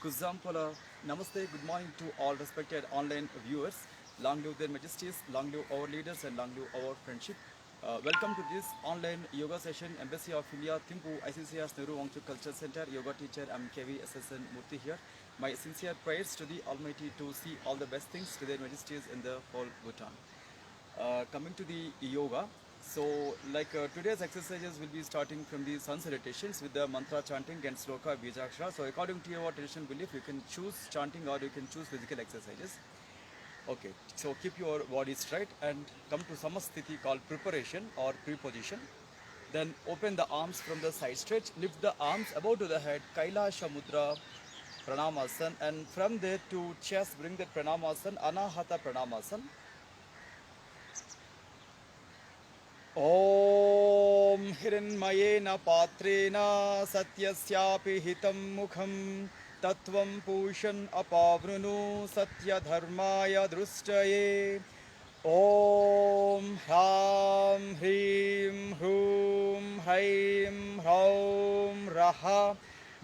Kuzampala. Namaste, good morning to all respected online viewers. Long live their majesties, long live our leaders, and long live our friendship. Welcome to this online yoga session, Embassy of India, Thimpu, ICCR's Nehru Wangchuk Culture Center, Yoga teacher, I'm KV SSN Murthy here. My sincere prayers to the Almighty to see all the best things to their majesties in the whole Bhutan. Coming to the yoga, so today's exercises will be starting from the sun salutations with the mantra chanting and sloka bijakshara. So according to your traditional belief, you can choose chanting or you can choose physical exercises. Okay, so keep your body straight and come to samasthiti called preparation or pre-position. Then open the arms from the side stretch, lift the arms above to the head, Kailasha Mudra, Pranamasan, and from there to chest bring the Pranamasan, Anahata Pranamasan. ॐ हिरण्मयेन पात्रेण सत्यस्यापि हितं मुखं तत्त्वं पूषन् अपावृणु सत्यधर्माय दृष्टये ॐ ह्रां ह्रीं ह्रूं हैं ह्रौं रः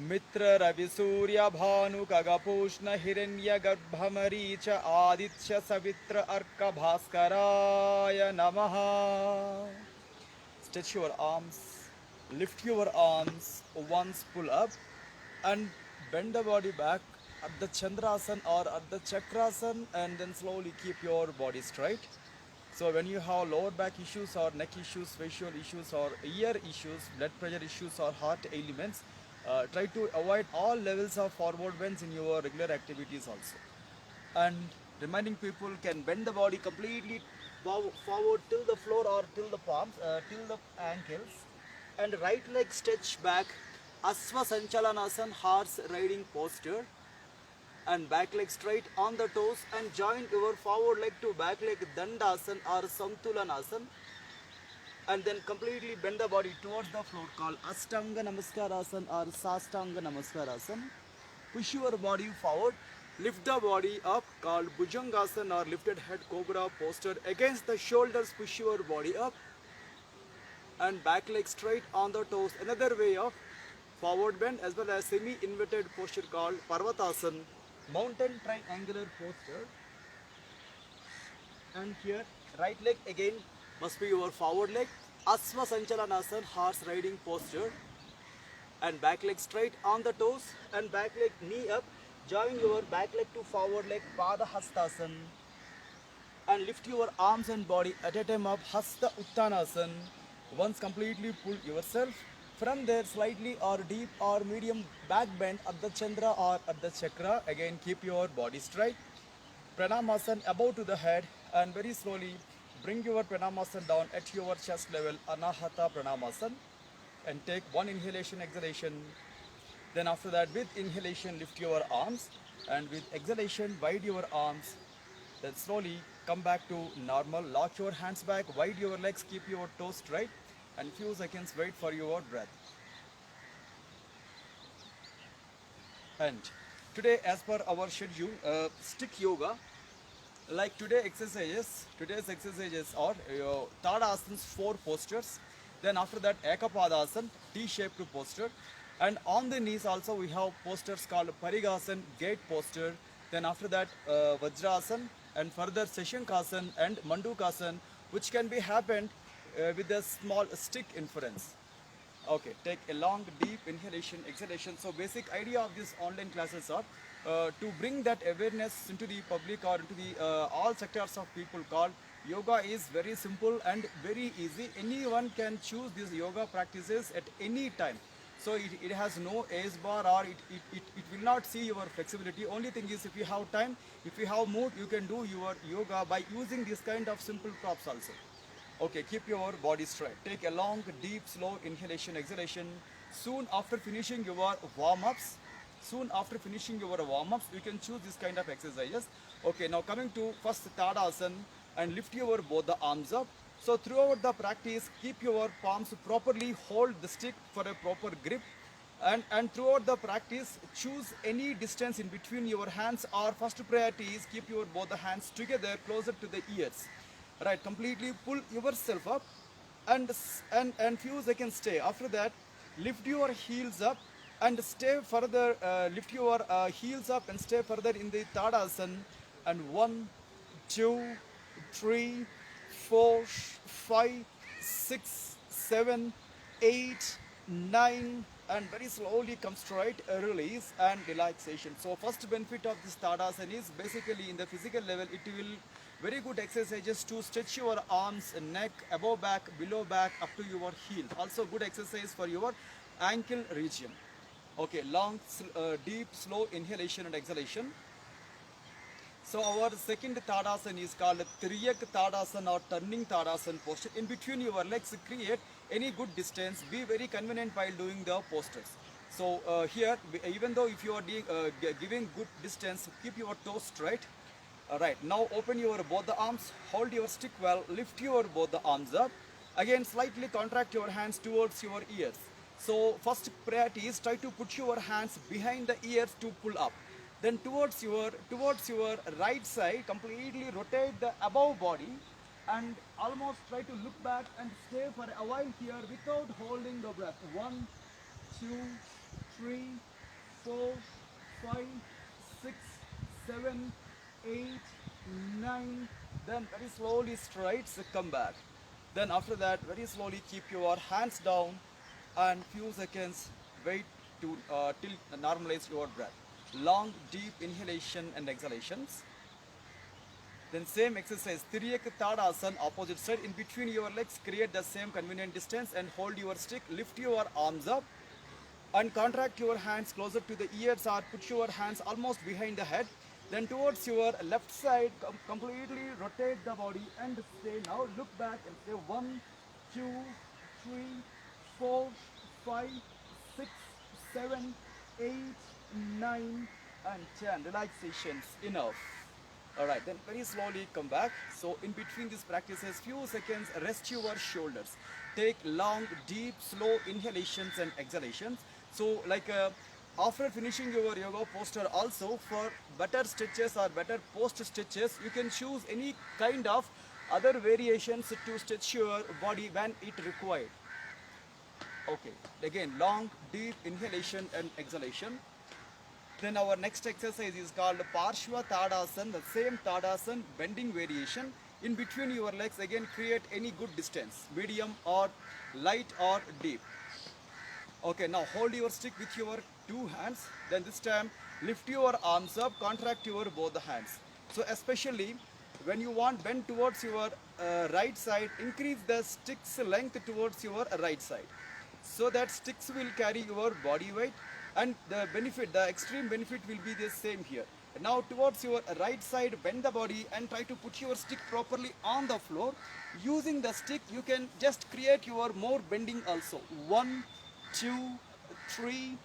मित्ररविसूर्यभानुकगपूष्णहिरण्यगर्भमरीच आदित्यसवित्र अर्कभास्कराय नमः. Stretch your arms, lift your arms, once pull up and bend the body back at the Chandrasan or at the Chakrasan, and then slowly keep your body straight. So when you have lower back issues or neck issues, facial issues or ear issues, blood pressure issues or heart ailments, try to avoid all levels of forward bends in your regular activities also. And reminding people can bend the body completely forward till the floor or till the palms, till the ankles, and right leg stretch back, Asva Sanchalanasana, horse riding posture, and back leg straight on the toes, and join your forward leg to back leg Dandasana or Samtulanasana, and then completely bend the body towards the floor called Ashtanga Namaskarasana or Sastanga Namaskarasana. Push your body forward, lift the body up called Bhujangasana or lifted head cobra posture. Against the shoulders, push your body up and back leg straight on the toes. Another way of forward bend as well as semi-inverted posture called Parvatasana, mountain triangular posture. And here right leg again must be your forward leg, Asva Sanchalanasana, horse riding posture, and back leg straight on the toes and back leg knee up, join your back leg to forward leg Pada Hastasana, and lift your arms and body at a time up Hasta Uttanasana. Once completely pull yourself. From there slightly or deep or medium back bend at the Chandra or at the Chakra. Again keep your body straight. Pranamasana above to the head, and very slowly bring your Pranamasana down at your chest level, Anahata Pranamasana, and take one inhalation, exhalation. Then after that with inhalation lift your arms, and with exhalation wide your arms. Then slowly come back to normal, lock your hands back, wide your legs, keep your toes straight, and few seconds wait for your breath. And today as per our schedule, stick yoga. Like today's exercises are Tadasanas 4 postures. Then after that Ekapadasana, T-shaped posture. And on the knees also we have postures called Parigasana, gate posture. Then after that Vajrasana, and further Seshankasana and Mandukasana, which can be happened with a small stick inference. Okay, take a long deep inhalation, exhalation. So basic idea of these online classes are to bring that awareness into the public or into the all sectors of people. Called yoga is very simple and very easy. Anyone can choose these yoga practices at any time. So it has no age bar, or it will not see your flexibility. Only thing is, if you have time, if you have mood, you can do your yoga by using this kind of simple props also. Okay, keep your body straight. Take a long, deep, slow inhalation, exhalation. Soon after finishing your warm-ups, you can choose this kind of exercises. Okay, now coming to first Tadasana, and lift your both the arms up. So throughout the practice, keep your palms properly, hold the stick for a proper grip. And throughout the practice, choose any distance in between your hands, or first priority is keep your both the hands together closer to the ears. Right, completely pull yourself up, and few seconds stay. After that, lift your heels up and stay further, lift your heels up and stay further in the Tadasana. And 1, 2, 3, 4, 5, 6, 7, 8, 9, and very slowly come straight, release and relaxation. So first benefit of this Tadasana is basically in the physical level, it will very good exercises to stretch your arms, neck, above back, below back, up to your heel. Also good exercise for your ankle region. Okay, long, deep, slow inhalation and exhalation. So our second Tadasana is called Triyak Tadasana or turning Tadasana posture. In between your legs, create any good distance. Be very convenient while doing the postures. So here, even though if you are giving good distance, keep your toes straight. Alright, now open your both the arms, hold your stick well, lift your both the arms up. Again, slightly contract your hands towards your ears. So first priority is try to put your hands behind the ears to pull up. Then towards your right side, completely rotate the above body and almost try to look back and stay for a while here without holding the breath. 1, 2, 3, 4, 5, 6, 7, 8, 9. Then very slowly straight, so come back. Then after that, very slowly keep your hands down and few seconds wait to till normalize your breath. Long, deep inhalation and exhalations. Then same exercise, Tiriyak Tadasana, opposite side. In between your legs, create the same convenient distance and hold your stick. Lift your arms up and contract your hands closer to the ears or put your hands almost behind the head. Then towards your left side, completely rotate the body and stay. Now look back and say 1, 2, 3, 4, 5, 6, 7, 8, 9, and 10. Relaxations enough. Alright, then very slowly come back. So in between these practices, few seconds, rest your shoulders. Take long, deep, slow inhalations and exhalations. So like after finishing your yoga posture also, for better stretches or better post stretches, you can choose any kind of other variations to stretch your body when it required. Okay, again long, deep inhalation and exhalation. Then our next exercise is called Parshva Tadasana, the same Tadasana bending variation. In between your legs, again create any good distance, medium or light or deep. Okay, now hold your stick with your two hands. Then this time lift your arms up, contract your both the hands. So especially when you want bend towards your right side, increase the stick's length towards your right side. So that sticks will carry your body weight and the benefit, the extreme benefit will be the same here. Now towards your right side, bend the body and try to put your stick properly on the floor. Using the stick, you can just create your more bending also. 1, 2, 3,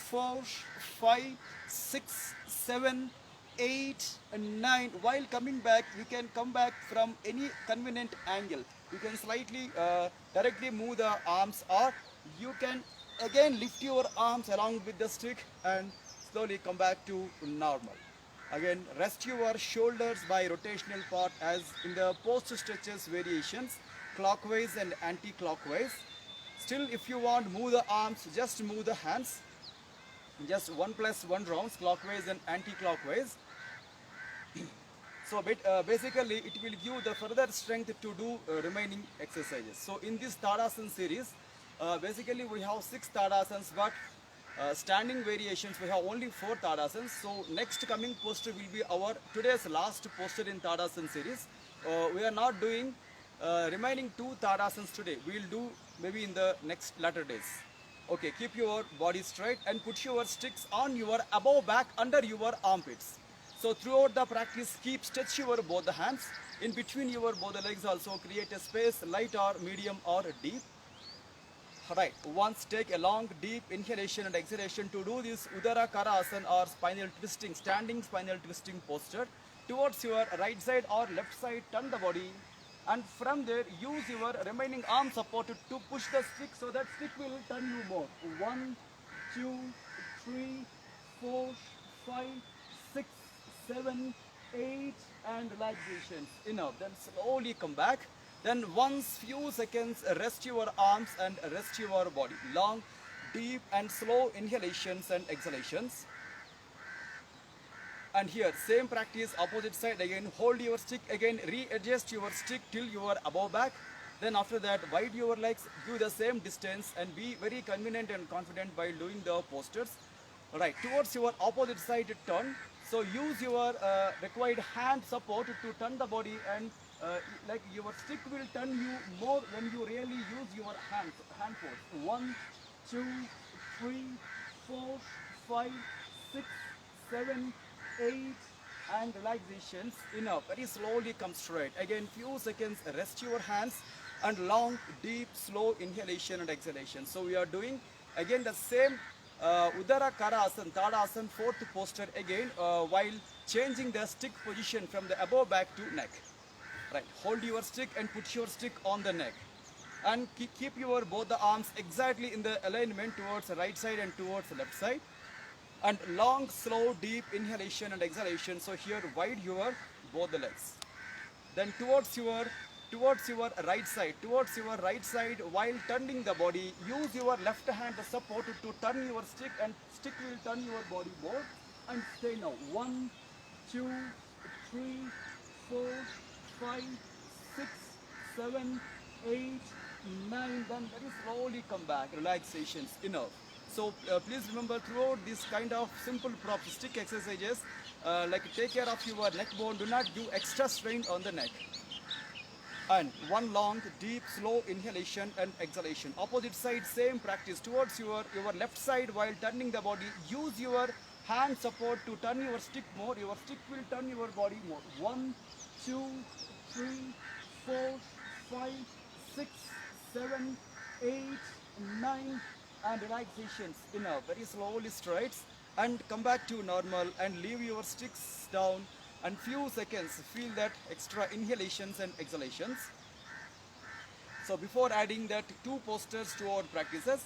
4, 5, 6, 7, 8, and 9. While coming back, you can come back from any convenient angle. You can slightly directly move the arms, or you can again lift your arms along with the stick and slowly come back to normal. Again, rest your shoulders by rotational part as in the post stretches variations, clockwise and anti-clockwise. Still, if you want move the arms, just move the hands. Just 1 + 1 rounds, clockwise and anti-clockwise. So basically, it will give the further strength to do remaining exercises. So in this Tadasana series, basically we have 6 Tadasanas, but standing variations we have only 4 Tadasanas. So next coming posture will be our today's last posture in Tadasana series. We are not doing remaining 2 Tadasanas today. We will do maybe in the next latter days. Okay, keep your body straight and put your sticks on your above back under your armpits. So throughout the practice, keep stretch your both the hands. In between your both the legs also create a space, light or medium or deep. Right, once take a long deep inhalation and exhalation to do this Udara Karasana or spinal twisting, standing spinal twisting posture. Towards your right side or left side, turn the body. And from there, use your remaining arm support to push the stick so that stick will turn you more. 1, 2, 3, 4, 5, 6, 7, 8, and relaxations. Enough. Then slowly come back. Then once few seconds, rest your arms and rest your body. Long, deep and slow inhalations and exhalations. And here, same practice, opposite side again. Hold your stick again, readjust your stick till you are above back. Then after that, wide your legs, do the same distance and be very convenient and confident while doing the postures. Right, towards your opposite side turn. So use your required hand support to turn the body, and like your stick will turn you more when you really use your hand force. 1, 2, 3, 4, 5, 6, 7, 8, and relaxations. Enough. Very slowly come straight. Again, few seconds, rest your hands, and long, deep, slow inhalation and exhalation. So we are doing again the same Uddara Karasana, Tadasana, fourth posture again, while changing the stick position from the above back to neck. Right, hold your stick and put your stick on the neck. And keep your both the arms exactly in the alignment towards the right side and towards the left side. And long, slow, deep inhalation and exhalation. So here, wide your both the legs. Then towards your right side, while turning the body, use your left hand support to turn your stick, and stick will turn your body more. And stay now. 1, 2, 3, 4, 5, 6, 7, 8, 9. Then very slowly come back. Relaxations enough. So please remember, throughout this kind of simple prop stick exercises, like take care of your neck bone. Do not give extra strain on the neck. And one long, deep, slow inhalation and exhalation. Opposite side, same practice. Towards your left side, while turning the body, use your hand support to turn your stick more. Your stick will turn your body more. 1, 2, 3, 4, 5, 6, 7, 8, 9, and relaxations. Enough. Very slowly straight, and come back to normal and leave your sticks down, and few seconds feel that extra inhalations and exhalations. So before adding that two posters to our practices,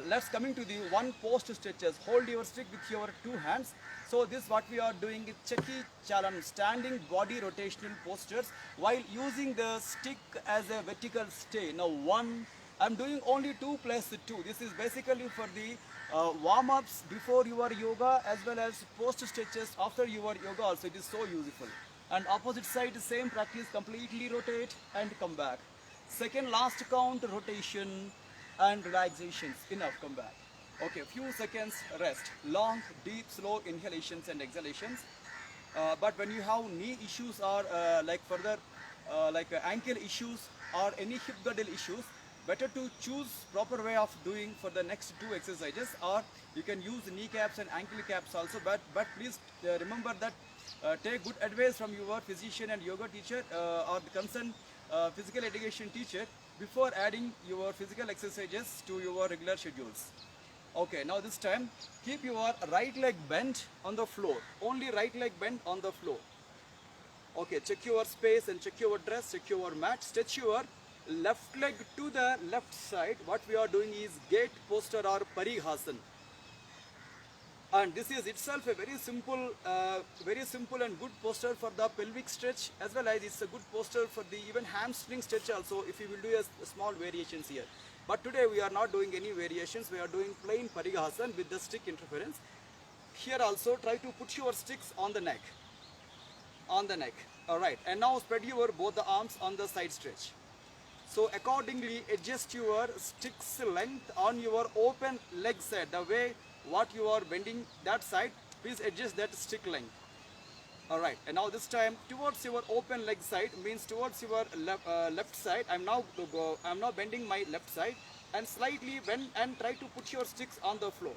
let's coming to the one post stretches. Hold your stick with your two hands. So this what we are doing is Cheki Chalan, standing body rotational postures, while using the stick as a vertical stay. Now one, I'm doing only 2 plus 2. This is basically for the warm-ups before your yoga, as well as post stretches after your yoga also. It is so useful. And opposite side, same practice, completely rotate and come back. Second last count, rotation and relaxations. Enough, come back. Okay, few seconds rest. Long, deep, slow inhalations and exhalations. But when you have knee issues, or like further ankle issues or any hip girdle issues, better to choose proper way of doing for the next two exercises, or you can use knee caps and ankle caps also. But please remember that take good advice from your physician and yoga teacher, or the concerned physical education teacher, before adding your physical exercises to your regular schedules. Okay, now this time keep your right leg bent on the floor. Only right leg bent on the floor. Okay, check your space and check your dress, check your mat. Stretch your left leg to the left side. What we are doing is gate posture or Parighasana. And this is itself a very simple and good posture for the pelvic stretch, as well as it's a good posture for the even hamstring stretch also, if you will do a small variations here. But today we are not doing any variations. We are doing plain Parighasana with the stick interference. Here also try to put your sticks on the neck. All right, and now spread your both the arms on the side stretch. So accordingly adjust your sticks length on your open leg side. The way what you are bending that side, please adjust that stick length. All right, and now this time towards your open leg side, means towards your left side. I'm now bending my left side, and slightly bend and try to put your sticks on the floor.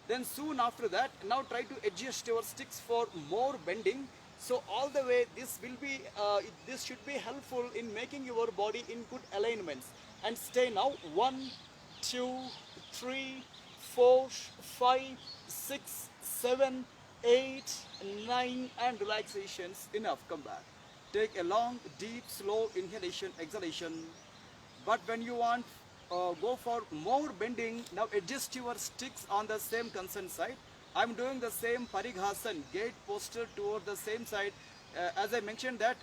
Then soon after that, now try to adjust your sticks for more bending. So all the way this will be this should be helpful in making your body in good alignments. And stay now. 1, 2, 3, 4, 5, 6, 7, 8, 9, and relaxations. Enough, come back. Take a long, deep, slow inhalation, exhalation. But when you want go for more bending, now adjust your sticks on the same concerned side. I'm doing the same Parighasana, gate posture toward the same side. As I mentioned that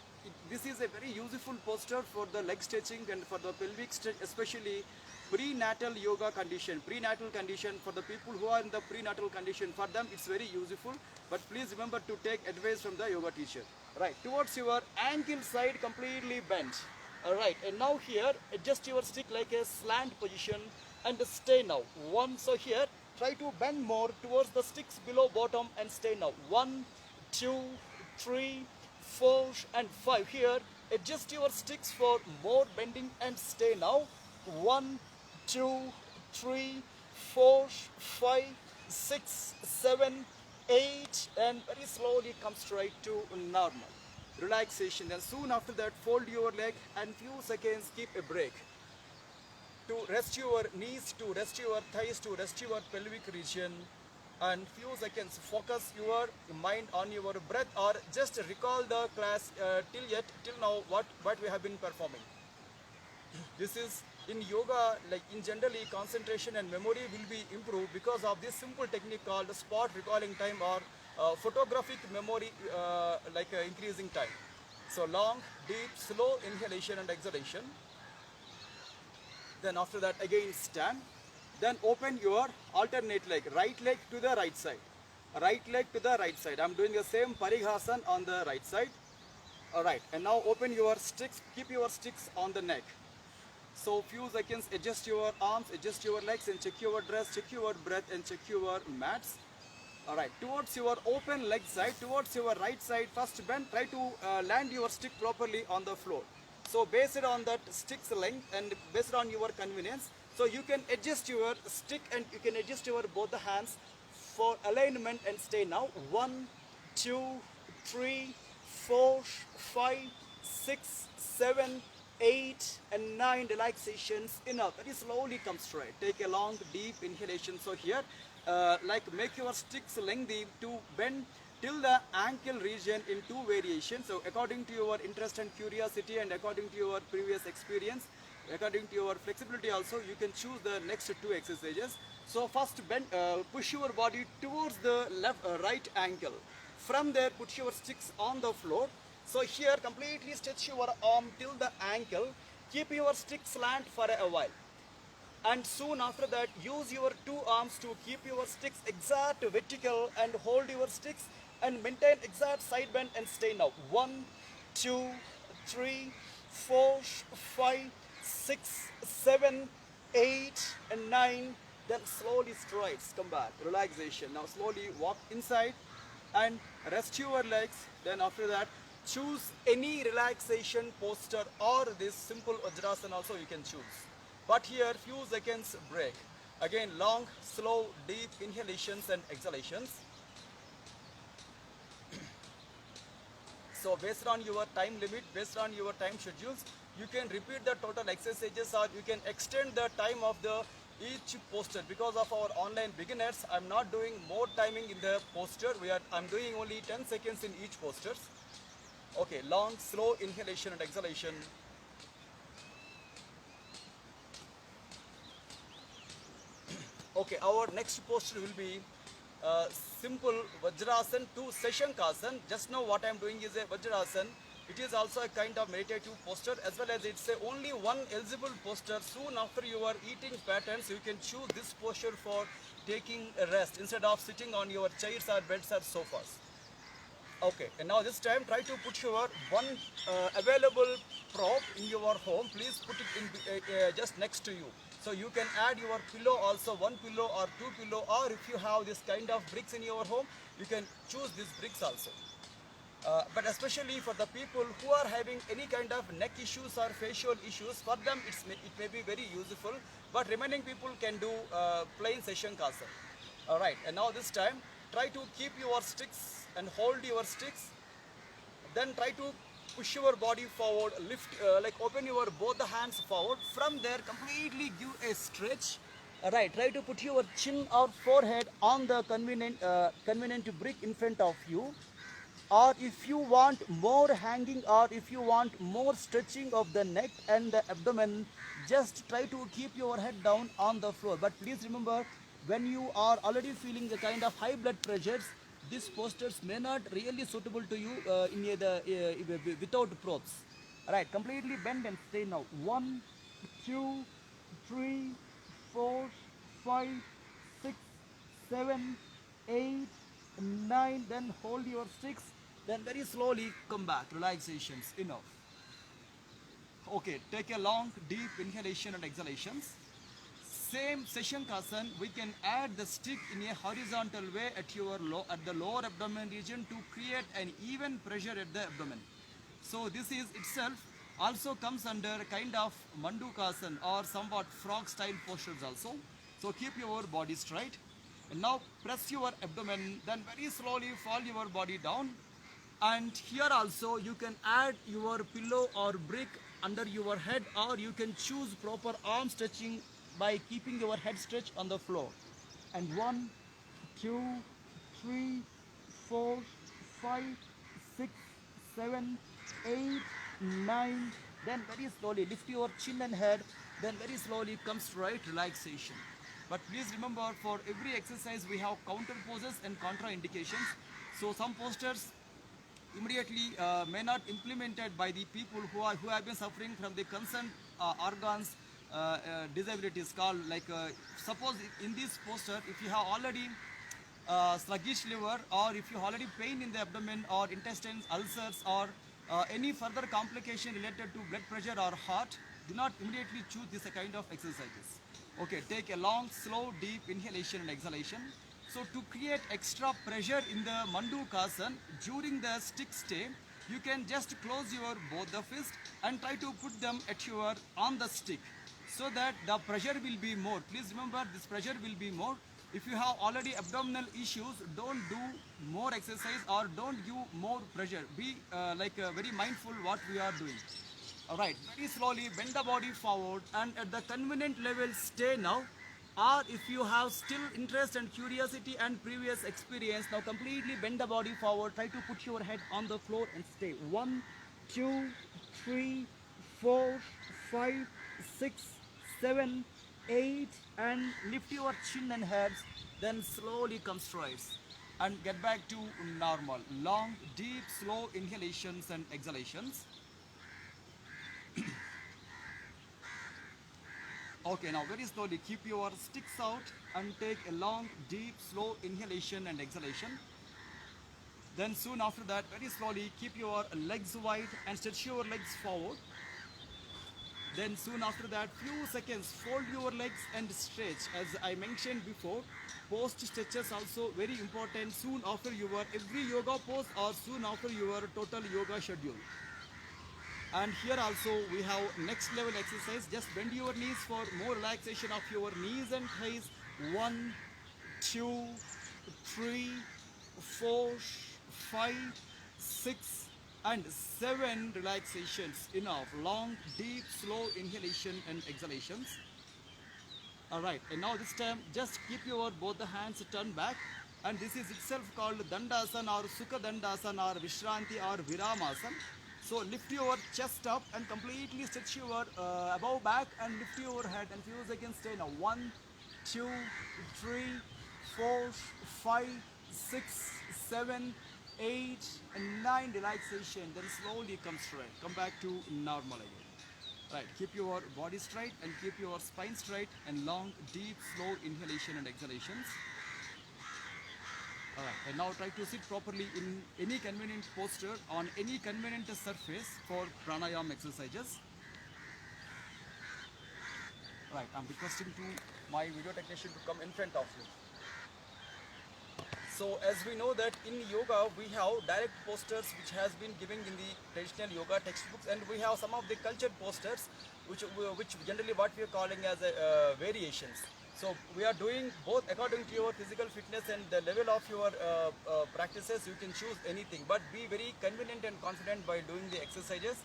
this is a very useful posture for the leg stretching and for the pelvic stretch, especially prenatal yoga condition, prenatal condition for the people who are in the prenatal condition. For them, it's very useful. But please remember to take advice from the yoga teacher. Right, towards your ankle side, completely bent. All right, and now here, adjust your stick like a slant position and stay now. One, so here, try to bend more towards the sticks below bottom and stay now. 1, 2, 3, 4, and 5. Here, adjust your sticks for more bending and stay now. 1, 2, 3, 4, 5, 6, 7, 8, and very slowly come straight to normal. Relaxation. Then soon after that, fold your leg and few seconds keep a break. To rest your knees, to rest your thighs, to rest your pelvic region, and few seconds focus your mind on your breath, or just recall the class till now what we have been performing. This is in yoga, like in generally concentration and memory will be improved because of this simple technique called spot recalling time, or photographic memory, increasing time. So long, deep, slow inhalation and exhalation. Then after that again stand. Then open your alternate leg, right leg to the right side. Right leg to the right side. I'm doing the same Parihasan on the right side. Alright, and now open your sticks, keep your sticks on the neck. So few seconds, adjust your arms, adjust your legs, and check your dress, check your breath, and check your mats. Alright, towards your open leg side, towards your right side, first bend, try to land your stick properly on the floor. So based on that stick's length and based on your convenience, so you can adjust your stick and you can adjust your both the hands for alignment and stay now. 1, 2, 3, 4, 5, 6, 7, 8, and 9 relaxations. Enough. Very slowly come straight. Take a long deep inhalation. So here, make your sticks lengthy to bend till the ankle region in 2 variations. So according to your interest and curiosity, and according to your previous experience, according to your flexibility also, you can choose the next 2 exercises. So first bend, push your body towards the right ankle. From there, put your sticks on the floor. So here, completely stretch your arm till the ankle. Keep your stick slant for a while. And soon after that, use your 2 arms to keep your sticks exact vertical and hold your sticks and maintain exact side bend and stay now. 1, 2, 3, 4, 5, 6, 7, 8, and 9. Then slowly strides, come back, relaxation. Now slowly walk inside and rest your legs. Then after that, choose any relaxation posture or this simple Vajrasana also you can choose. But here few seconds break. Again long, slow, deep inhalations and exhalations. So based on your time limit, based on your time schedules, you can repeat the total exercises or you can extend the time of the each posture. Because of our online beginners, I'm not doing more timing in the posture. I'm doing only 10 seconds in each posture. Okay, long, slow inhalation and exhalation. Okay, our next posture will be simple Vajrasan to Seshankasan. Just now what I am doing is a Vajrasan. It is also a kind of meditative posture, as well as it's only one eligible posture. Soon after your eating patterns, you can choose this posture for taking a rest instead of sitting on your chairs or beds or sofas. Okay, and now this time try to put your one available prop in your home. Please put it in just next to you. So you can add your pillow also, 1 pillow or 2 pillow, or if you have this kind of bricks in your home, you can choose these bricks also. But especially for the people who are having any kind of neck issues or facial issues, for them it may be very useful. But remaining people can do plain Seshankasan. Alright, and now this time try to keep your sticks and hold your sticks. Then try to push your body forward, lift, open your both the hands forward. From there, completely give a stretch. Alright, try to put your chin or forehead on the convenient brick in front of you. Or if you want more hanging, or if you want more stretching of the neck and the abdomen, just try to keep your head down on the floor. But please remember, when you are already feeling the kind of high blood pressures, these postures may not really suitable to you without props. Alright, completely bend and stay now. 1, 2, 3, 4, 5, 6, 7, 8, 9. Then hold your sticks. Then very slowly come back. Relaxations. Enough. Okay, take a long, deep inhalation and exhalations. Same Seshankasan, we can add the stick in a horizontal way at the lower abdomen region to create an even pressure at the abdomen. So this is itself also comes under a kind of Mandukasan or somewhat frog style postures also. So keep your body straight. And now press your abdomen, then very slowly fall your body down. And here also you can add your pillow or brick under your head, or you can choose proper arm stretching by keeping your head stretched on the floor. And 1, 2, 3, 4, 5, 6, 7, 8, 9. Then very slowly lift your chin and head. Then very slowly come straight relaxation. But please remember, for every exercise we have counter poses and contraindications. So some postures immediately may not implemented by the people who have been suffering from the concerned organs disabilities called like suppose in this posture if you have already sluggish liver, or if you already pain in the abdomen or intestines, ulcers, or any further complication related to blood pressure or heart, do not immediately choose this kind of exercises. Okay, take a long, slow, deep inhalation and exhalation. So to create extra pressure in the Mandukasan during the stick stay, you can just close your both the fist and try to put them at your on the stick, so that the pressure will be more. Please remember, this pressure will be more. If you have already abdominal issues, don't do more exercise or don't give more pressure. Be very mindful what we are doing. Alright, very slowly bend the body forward and at the convenient level stay now. Or if you have still interest and curiosity and previous experience, now completely bend the body forward. Try to put your head on the floor and stay. 1, 2, 3, 4, 5, 6, 7, 8, and lift your chin and heads. Then slowly come straight and get back to normal. Long, deep, slow inhalations and exhalations. Okay, now very slowly keep your sticks out and take a long, deep, slow inhalation and exhalation. Then soon after that, very slowly keep your legs wide and stretch your legs forward. Then soon after that, few seconds, fold your legs and stretch. As I mentioned before, post stretches also very important soon after your every yoga pose or soon after your total yoga schedule. And here also we have next level exercise. Just bend your knees for more relaxation of your knees and thighs. 1, 2, 3, 4, 5, 6, and 7 relaxations. Enough. Long, deep, slow inhalation and exhalations. Alright, and now this time just keep your both the hands turned back, and this is itself called Dandasana or Sukha Dandasana or Vishranti or Viramasana. So lift your chest up and completely stretch your above back and lift your head and few seconds stay now. 1, 2, 3, 4, 5, 6, 7, 8, and 9 relaxation. Then slowly come straight. Come back to normal again. Right, keep your body straight and keep your spine straight and long, deep, slow inhalation and exhalations. Alright, and now try to sit properly in any convenient posture on any convenient surface for pranayama exercises. Right, I'm requesting to my video technician to come in front of you. So as we know that in yoga we have direct postures which has been given in the traditional yoga textbooks, and we have some of the cultured postures which generally what we are calling as variations. So we are doing both according to your physical fitness and the level of your practices. You can choose anything, but be very convenient and confident by doing the exercises.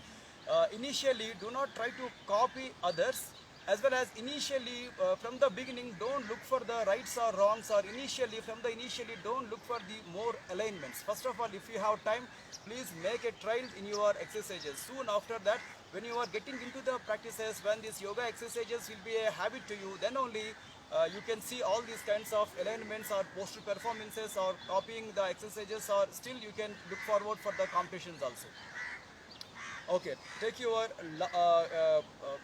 Initially, do not try to copy others. As well as initially from the beginning, don't look for the rights or wrongs, or initially don't look for the more alignments. First of all, if you have time, please make a trial in your exercises. Soon after that, when you are getting into the practices, when these yoga exercises will be a habit to you, then only you can see all these kinds of alignments or posture performances or copying the exercises, or still you can look forward for the competitions also. Okay, take your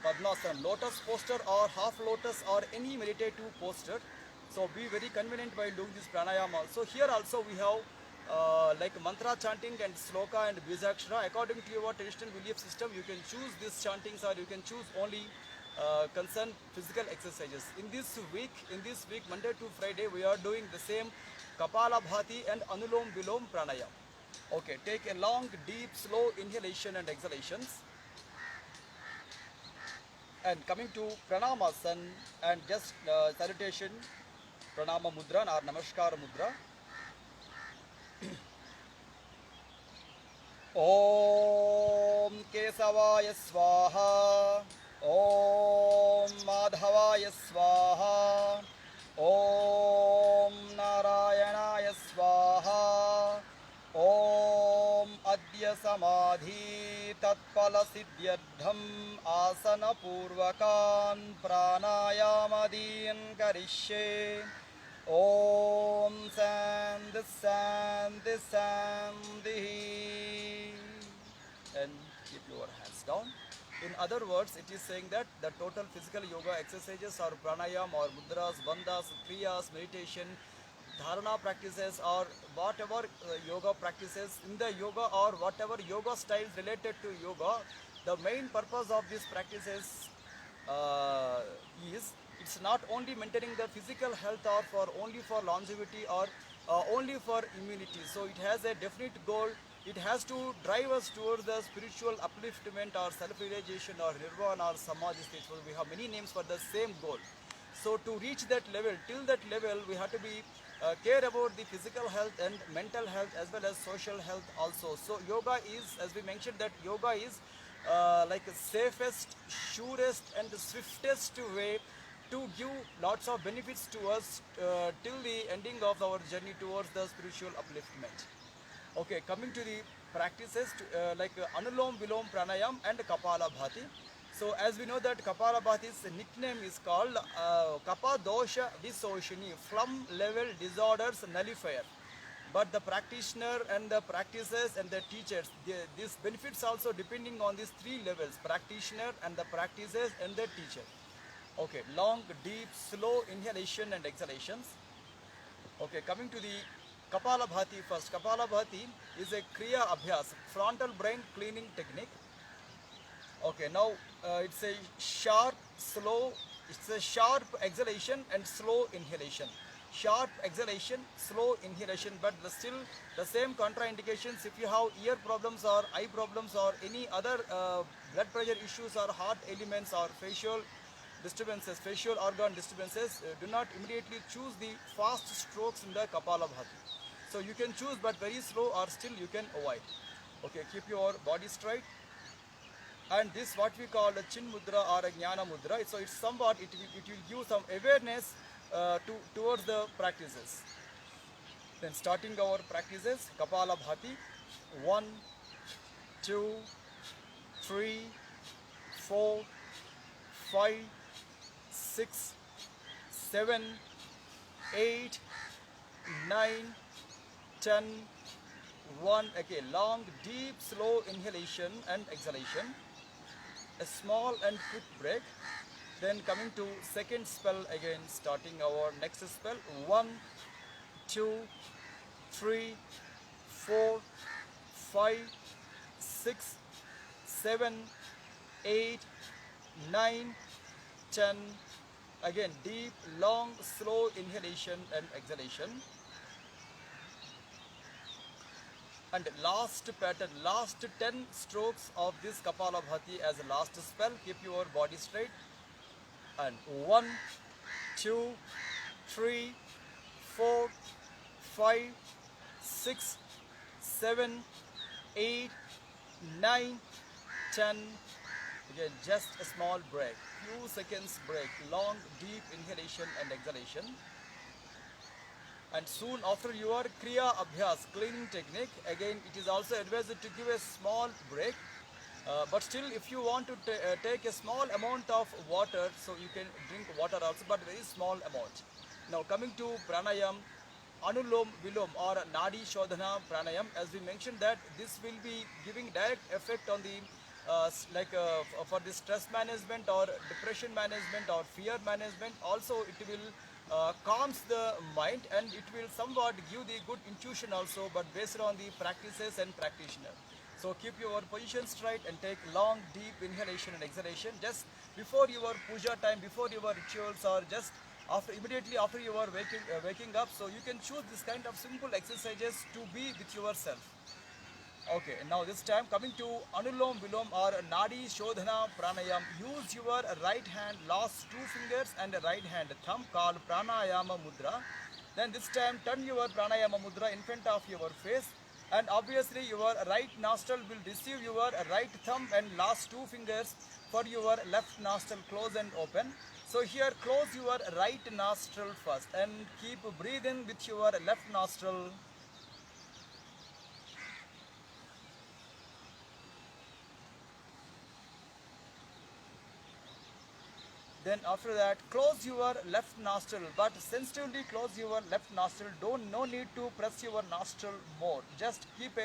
Padmasana, lotus posture or half lotus or any meditative posture. So be very convenient while doing this pranayama. So here also we have like mantra chanting and sloka and bijakshara. According to your traditional belief system, you can choose these chantings or you can choose only concern physical exercises. In this week, Monday to Friday, we are doing the same Kapala Bhati and Anulom Vilom pranayama. Okay, take a long, deep, slow inhalation and exhalations. And coming to Pranamasan and just salutation, Pranama Mudra or Namaskar Mudra. Om Kesavaya Swaha. Om Madhavaya Swaha. Om Narayanaya Swaha. Om Adya Samadhi Tatpala Siddhyardham Asana Purvakan Pranayamadin Karishye. Om Sandhi Sandhi Sandhi. And keep your hands down. In other words, it is saying that the total physical yoga exercises or pranayam or mudras, bandhas, kriyas, meditation, dharana practices or whatever yoga practices in the yoga or whatever yoga styles related to yoga, the main purpose of these practices uh, is it's not only maintaining the physical health or for only for longevity or only for immunity. So it has a definite goal. It has to drive us towards the spiritual upliftment or self-realization or nirvana or samadhi state. So we have many names for the same goal. So to reach that level, till that level, we have to be care about the physical health and mental health as well as social health also. So yoga is, as we mentioned, that yoga is like the safest, surest, and the swiftest way to give lots of benefits to us till the ending of our journey towards the spiritual upliftment. Okay, coming to the practices like Anulom Vilom Pranayam and Kapala Bhati. So as we know that Kapala Bhati's nickname is called Kapa Dosha Visoshini, phlegm level disorders nullifier. But the practitioner and the practices and the teachers, these benefits also depending on these three levels, practitioner and the practices and the teacher. Okay, long, deep, slow inhalation and exhalations. Okay, coming to the Kapala Bhati first. Kapala Bhati is a Kriya Abhyas, frontal brain cleaning technique. Okay, now it's a sharp, slow, it's a sharp exhalation and slow inhalation. Sharp exhalation, slow inhalation, but still the same contraindications if you have ear problems or eye problems or any other blood pressure issues or heart ailments or facial disturbances, facial organ disturbances, do not immediately choose the fast strokes in the Kapala Bhati. So you can choose but very slow or still you can avoid. Okay, keep your body straight. And this what we call a chin mudra or a jnana mudra. So it's somewhat it will give some awareness towards the practices. Then starting our practices, Kapala Bhati, 1, 2, 3, 4, 5, 6, 7, 8, 9, 10, 1. Okay, long, deep, slow inhalation and exhalation. A small and quick break. Then coming to second spell again, starting our next spell. 1, 2, 3, 4, 5, 6, 7, 8, 9, 10. Again, deep, long, slow inhalation and exhalation. And last pattern, last 10 strokes of this Kapala Bhati as a last spell. Keep your body straight. And 1, 2, 3, 4, 5, 6, 7, 8, 9, 10. Again, just a small break. Few seconds break. Long, deep inhalation and exhalation. And soon after your Kriya Abhyas, cleaning technique, again it is also advised to give a small break. But still, if you want to take a small amount of water, so you can drink water also, but very small amount. Now coming to pranayam, Anulom Vilom or Nadi Shodhana pranayam, as we mentioned that this will be giving direct effect on the for the stress management or depression management or fear management. Also it will calms the mind, and it will somewhat give the good intuition also, but based on the practices and practitioner. So keep your position straight and take long deep inhalation and exhalation just before your puja time, before your rituals, or just after, immediately after you are waking up. So you can choose this kind of simple exercises to be with yourself. Okay, now this time coming to Anulom Vilom or Nadi Shodhana Pranayam. Use your right hand last two fingers and right hand thumb called Pranayama Mudra. Then this time turn your Pranayama Mudra in front of your face, and obviously your right nostril will receive your right thumb and last two fingers for your left nostril close and open. So here close your right nostril first and keep breathing with your left nostril. Then after that, close your left nostril, but sensitively close your left nostril. Don't no need to press your nostril more. Just keep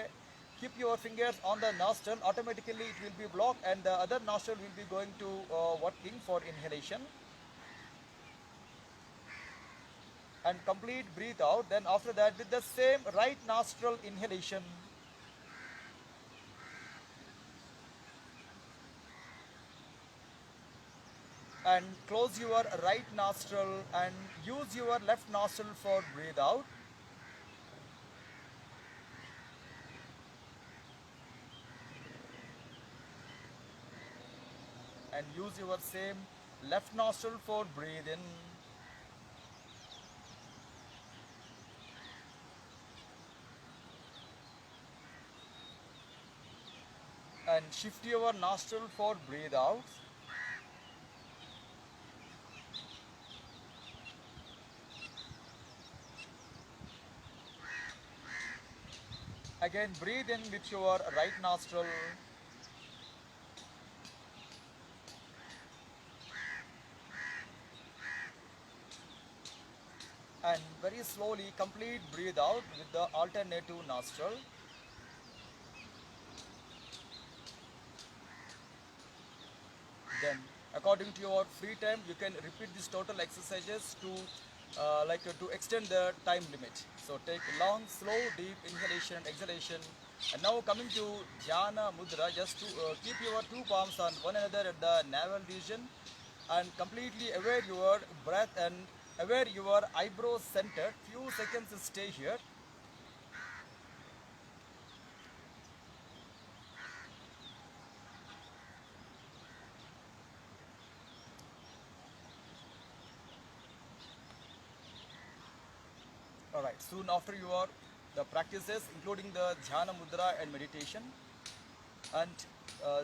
your fingers on the nostril. Automatically it will be blocked, and the other nostril will be going to working for inhalation. And complete breathe out. Then after that, with the same right nostril inhalation. And close your right nostril and use your left nostril for breathe out. And use your same left nostril for breathe in. And shift your nostril for breathe out. Again breathe in with your right nostril. And very slowly complete breathe out with the alternative nostril. Then according to your free time, you can repeat these total exercises to to extend the time limit. So take long, slow, deep inhalation and exhalation. And now coming to Dhyana Mudra, just to keep your two palms on one another at the navel region and completely aware your breath and aware your eyebrows centered. Few seconds stay here. Alright, soon after your the practices including the Dhyana Mudra and meditation, and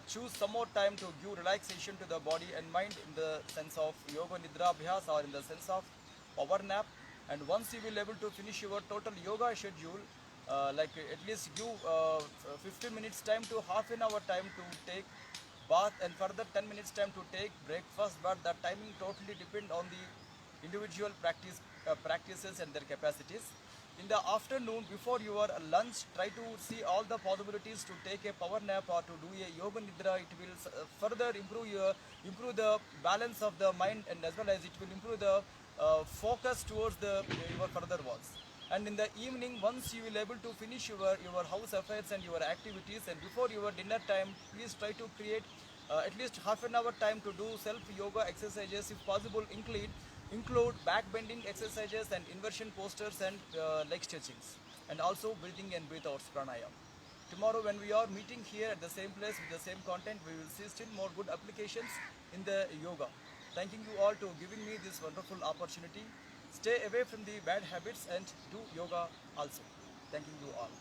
choose some more time to give relaxation to the body and mind in the sense of yoga nidra abhyas or in the sense of power nap. And once you will able to finish your total yoga schedule, at least give 15 minutes time to half an hour time to take bath, and further 10 minutes time to take breakfast, but the timing totally depend on the individual practices and their capacities. In the afternoon, before your lunch, try to see all the possibilities to take a power nap or to do a yoga nidra. It will further improve the balance of the mind, and as well as it will improve the focus towards your further works. And in the evening, once you will able to finish your house affairs and your activities, and before your dinner time, please try to create at least half an hour time to do self yoga exercises, if possible. Include back bending exercises and inversion postures and leg stretchings, and also breathing and breathe out pranayam. Tomorrow when we are meeting here at the same place with the same content, we will see still more good applications in the yoga. Thanking you all to giving me this wonderful opportunity. Stay away from the bad habits and do yoga also. Thanking you all.